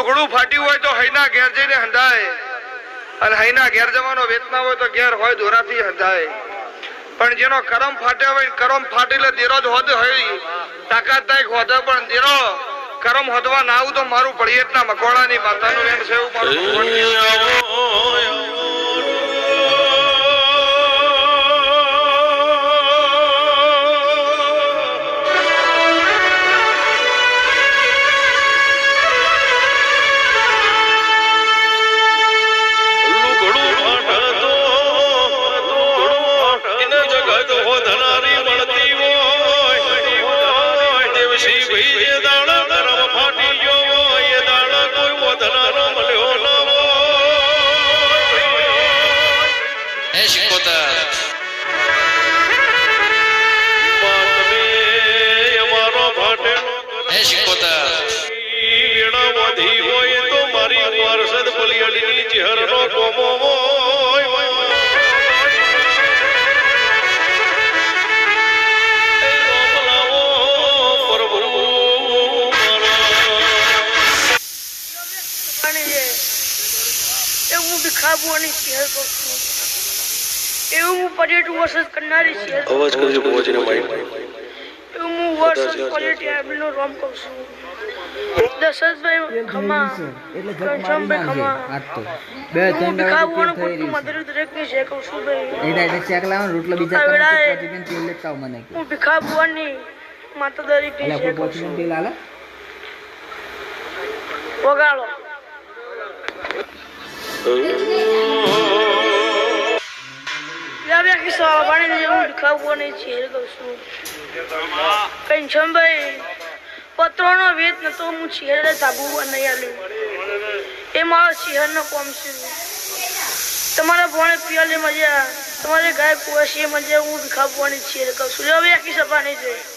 લુગડું ફાટ્યું હોય તો હૈના ઘેર જઈને હંધાય અને હૈના ઘેર જવાનો વેતના હોય તો ઘેર હોય દોરાથી હંધાય પણ જેનો કરમ ફાટ્યો હોય કરમ ફાટીલે દેરો જ હોદ હોય તાકાત થાય હોદ પણ દેરો કરમ હોદવા ના આવું તો મારું પડિયેતના મકોડાની માતાનું વેણ છે એવું મારું એવું પર્યટન વર્ષ કરનારી છે અવાજ કરજો પહોંચીને માઈક એવું વર્ષ પર્યટન નો રોમ કહું છું દશરથભાઈ ખમા એટલે ઘનશ્યામભાઈ ખમા આજ તો બે ત્રણ ખાવાનું પૂરતું મધુર દરેક ની છે કહું છું ભાઈ એટલે ચેક લાવો રોટલો બીજા તમે પહોંચીને તેલ લેતા મને હું ભીખા ભુવાની માતા દરેક ની છે પહોંચીને તેલ આલે વગાડો યાર કે સવાલ પાણી જેવું ખાવું નહીં છે કહું છું ઘનશ્યામભાઈ પત્રોનો વેત ન તો હું શહેર ધાબુ નહીં આલ્યું એ મારો શહેરનો કોમ છે તમારા ભણે પિયાલે મજા તમારે ગાય કુવા છે મજા હું ભીખા ભવાની છે કહું છું હવે આખી સભા નહીં છે